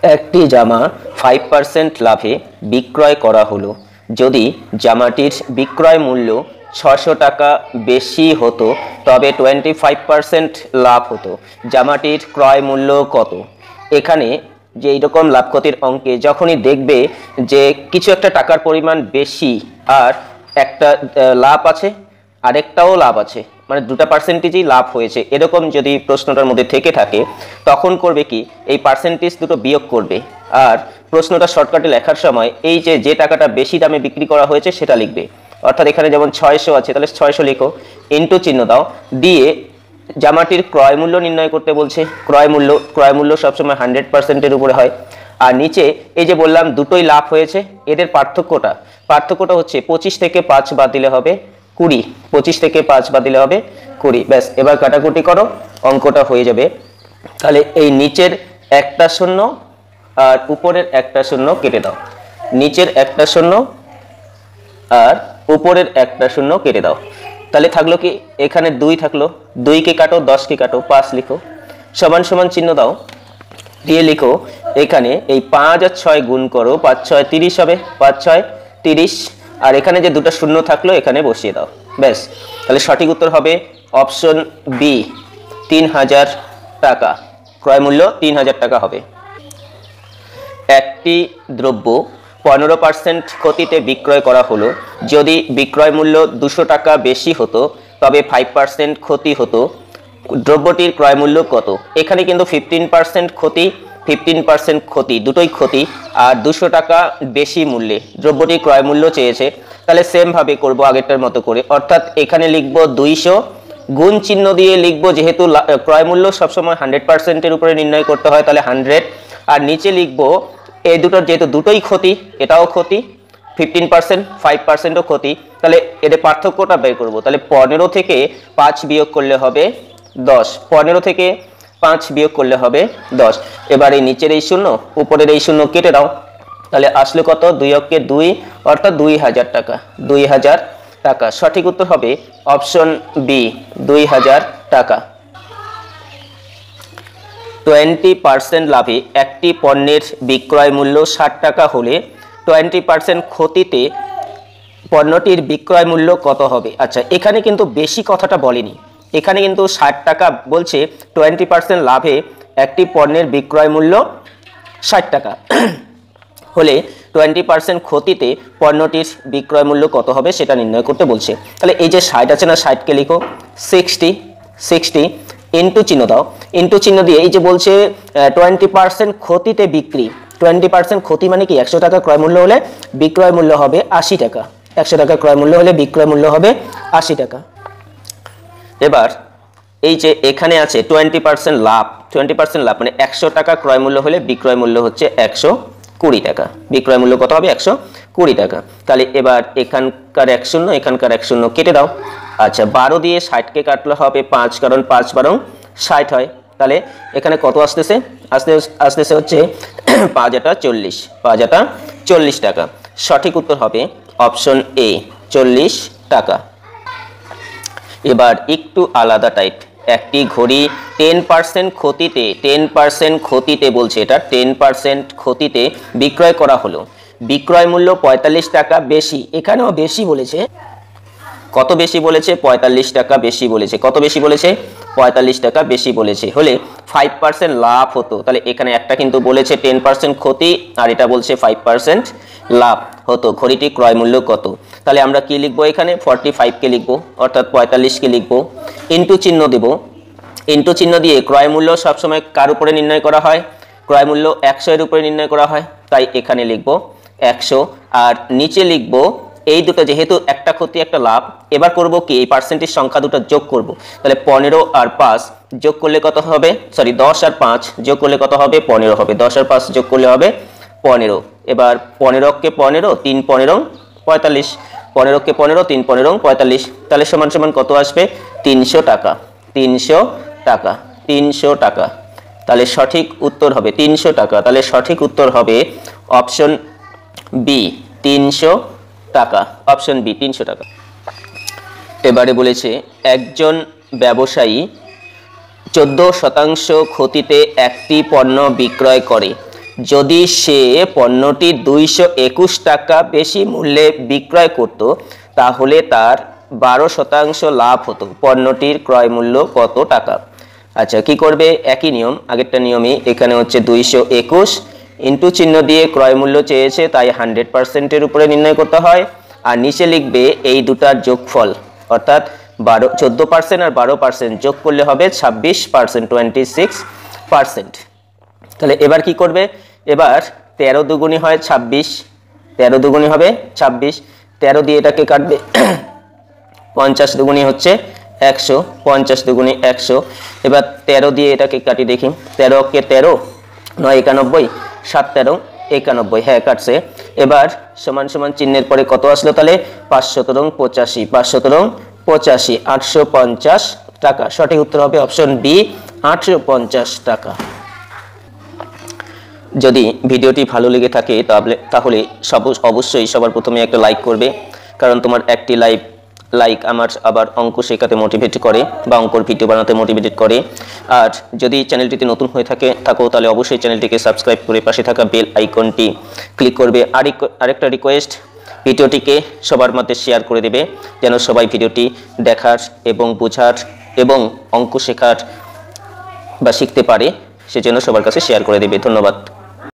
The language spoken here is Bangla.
একটি জামা 5% লাভে বিক্রয় করা হলো। যদি জামাটির বিক্রয় মূল্য 600 টাকা বেশি হতো তবে 25% লাভ হতো। জামাটির ক্রয় মূল্য কত? এখানে যে এইরকম লাভ ক্ষতির অঙ্কে যখনই দেখবে যে কিছু একটা টাকার পরিমাণ বেশি আর একটা লাভ আছে আরেকটাও লাভ আছে, মানে দুটা পার্সেন্টেজই লাভ হয়েছে, এরকম যদি প্রশ্নটার মধ্যে থেকে থাকে তখন করবে কি এই পার্সেন্টেজ দুটো বিয়োগ করবে আর প্রশ্নটা শর্টকাটে লেখার সময় এই যে টাকাটা বেশি দামে বিক্রি করা হয়েছে সেটা লিখবে। অর্থাৎ এখানে যেমন 600 আছে তাহলে 600 লিখো, ইন্টু চিহ্ন দাও, দিয়ে জামাটির ক্রয় মূল্য নির্ণয় করতে বলছে। ক্রয় মূল্য সবসময় 100%-এর উপরে হয়। আর নিচে এই যে বললাম দুটোই লাভ হয়েছে, এদের পার্থক্যটা হচ্ছে 25 থেকে 5 বাদ দিলে হবে 20, 25 থেকে 5 বাদ দিলে হবে 20। ব্যাস, এবার কাটাকুটি করো, অঙ্কটা হয়ে যাবে। তাহলে এই নিচের একটা শূন্য আর উপরের একটা শূন্য কেটে দাও, নিচের একটা শূন্য আর উপরের একটা শূন্য কেটে দাও। তাহলে থাকলো কি এখানে 2 থাকলো, 2 কে কাটো, 10 কে কাটো, 5 লিখো, সমান সমান চিহ্ন দাও, দিয়ে লিখো এখানে এই 5 আর 6 গুণ করো, 5 6 30 হবে, 5 6 30, আর এখানে যে দুটো শূন্য থাকলো এখানে বসিয়ে দাও। ব্যাস, তাহলে সঠিক উত্তর হবে অপশন বি, 3000 টাকা। ক্রয় মূল্য 3000 টাকা হবে। একটি দ্রব্য 15% ক্ষতিতে বিক্রয় করা হলো। যদি বিক্রয় মূল্য 200 টাকা বেশি হতো তবে 5% ক্ষতি হতো। দ্রব্যটির ক্রয় মূল্য কত? এখানে কিন্তু 15% ক্ষতি 15% ক্ষতি দুটোই ক্ষতি, আর 200 টাকা বেশি মূল্যে দ্রব্যটির ক্রয় মূল্য চেয়েছে। তাহলে সেম ভাবে করব আগেরটার মতো করে, অর্থাৎ এখানে লিখব 200, গুণ চিহ্ন দিয়ে লিখব যেহেতু ক্রয় মূল্য সবসময় 100%-এর উপরে নির্ণয় করতে হয় তাহলে 100, আর নিচে লিখব এই দুটোর যেহেতু দুটোই ক্ষতি, এটাও ক্ষতি 15%, 5%ও ক্ষতি, তাহলে এদের পার্থক্যটা বের করব। তাহলে 15 থেকে 5 বিয়োগ করলে হবে 10, 15 থেকে 5 বিয়োগ করলে হবে 10। এবার এই নিচের এই শূন্য উপরের এই শূন্য কেটে দাও, তাহলে আসলে কত? 2 অক্ষে 2, অর্থাৎ 2000 টাকা। 2000 টাকা সঠিক উত্তর হবে অপশন বি, 2000 টাকা। 20% লাভে একটি পণ্যের বিক্রয় মূল্য 60 টাকা হলে 20% ক্ষতিতে পণ্যটির বিক্রয় মূল্য কত হবে? আচ্ছা, এখানে কিন্তু বেশি কথাটা বলেনি, এখানে কিন্তু 60 টাকা বলছে, 20% লাভে একটি পণ্যের বিক্রয় মূল্য 60 টাকা হলে 20% ক্ষতিতে পণ্যটির বিক্রয় মূল্য কত হবে সেটা নির্ণয় করতে বলছে। তাহলে এই যে 60 আছে না, 60-কে লিখো 60, ইন্টু চিহ্ন দাও, ইন্টু চিহ্ন দিয়ে এই যে বলছে 20% ক্ষতিতে বিক্রি, 20% ক্ষতি মানে কি 100 টাকা ক্রয় মূল্য হলে বিক্রয় মূল্য হবে 80 টাকা, 100 টাকা ক্রয় মূল্য হলে বিক্রয় মূল্য হবে 80 টাকা। এবার এই যে এখানে আছে 20% লাভ, 20% লাভ মানে 100 টাকা ক্রয় মূল্য হলে বিক্রয় মূল্য হচ্ছে 120 টাকা, বিক্রয় মূল্য কত হবে? 120 টাকা। তাহলে এবার এখানকার 1 শূন্য এখানকার 1 শূন্য কেটে দাও। আচ্ছা, 12 দিয়ে 60-কে কাটলে হবে 5, কারণ 5 12 60 হয়। তাহলে এখানে কত আসতেছে? আসতেছে হচ্ছে 5 × 40, 5 × 40 টাকা। সঠিক উত্তর হবে অপশন এ, 40 টাকা। এবার একটু আলাদা টাইপ, একটি ঘড়ি 10% ক্ষতিতে, 10% ক্ষতিতে বলছে, এটা 10% ক্ষতিতে বিক্রয় করা হলো। বিক্রয় মূল্য 45 টাকা বেশি, এখানেও বেশি বলেছে। কত বেশি বলেছে? 45 টাকা বেশি বলেছে। কত বেশি বলেছে? 45 টাকা বেশি বলেছে হলে 5% লাভ হতো। তাহলে এখানে একটা কিন্তু বলেছে 10% ক্ষতি আর এটা বলছে 5% লাভ হতো। ঘড়িটি ক্রয় মূল্য কত? তাহলে আমরা কি লিখবো? এখানে 45-কে লিখবো, অর্থাৎ 45-কে লিখবো, ইন্টু চিহ্ন দেব, ইন্টু চিহ্ন দিয়ে ক্রয় মূল্য সবসময় কার উপরে নির্ণয় করা হয়? ক্রয় মূল্য 100-এর উপরে নির্ণয় করা হয়, তাই এখানে লিখবো 100, আর নিচে লিখবো এই দুটো যেহেতু একটা ক্ষতি একটা লাভ। এবার করব কি এই পার্সেন্টেজ সংখ্যা দুটো যোগ করব। তাহলে 15 আর 5 যোগ করলে কত হবে? সরি 10 আর 5 যোগ করলে কত হবে? 15 হবে। 10 আর 5 যোগ করলে হবে 15। এবার 15-কে 15, 3 15 45, 15-কে 15, 3 15 45, তাহলে সমান সমান কত আসবে? 300 টাকা, 300 টাকা, 300 টাকা। তাহলে সঠিক উত্তর হবে 300 টাকা। তাহলে সঠিক উত্তর হবে অপশন বি, 300 টাকা, অপশন বি, 300 টাকা। এবারে বলেছে একজন ব্যবসায়ী 14% ক্ষতিতে একটি পণ্য বিক্রয় করে। যদি সে পণ্যটি 221 টাকা বেশি মূল্যে বিক্রয় করত তাহলে তার 12% লাভ হতো। পণ্যটির ক্রয় মূল্য কত টাকা? আচ্ছা কি করবে, একই নিয়ম, আগেরটা নিয়মই। এখানে হচ্ছে 221 ইন্টু চিহ্ন দিয়ে ক্রয় মূল্য চেয়েছে, তাই 100%-এর উপরে নির্ণয় করতে হয়। আর নিচে লিখবে এই দুটার যোগফল, অর্থাৎ 14% আর 12% যোগ করলে হবে 26%, 26%। তাহলে এবার কি করবে, এবার 13 দুগুণী হয় 26, 13 দুগুণী হবে 26, 13 দিয়ে এটাকে কাটবে, 50 দুগুণী হচ্ছে 100, 50 দুগুণী 100। এবার 13 দিয়ে এটাকে কাটি দেখি, 13 কে 13, 9 91, 7 13 91, হ্যাঁ কাটছে। এবার সমান সমান চিহ্নের পরে কত আসলো, তাহলে 5 17 85, 5 17 85, 850 টাকা। সঠিক উত্তর হবে অপশন বি, 850 টাকা। যদি ভিডিওটি ভালো লেগে থাকে তাহলে অবশ্যই সবার প্রথমে একটা লাইক করবে, কারণ তোমার একটি লাইক আমার আবার অঙ্ক শেখাতে মোটিভেট করে বা অঙ্কর ভিডিও বানাতে মোটিভেট করে। আর যদি চ্যানেলটিতে নতুন হয়ে থাকো তাহলে অবশ্যই চ্যানেলটিকে সাবস্ক্রাইব করে পাশে থাকা বেল আইকনটি ক্লিক করবে। আরেকটা রিকোয়েস্ট, ভিডিওটিকে সবার মধ্যে শেয়ার করে দেবে, যেন সবাই ভিডিওটি দেখার এবং বোঝার এবং অঙ্ক শেখার বা শিখতে পারে, সেজন্য সবার কাছে শেয়ার করে দেবে। ধন্যবাদ।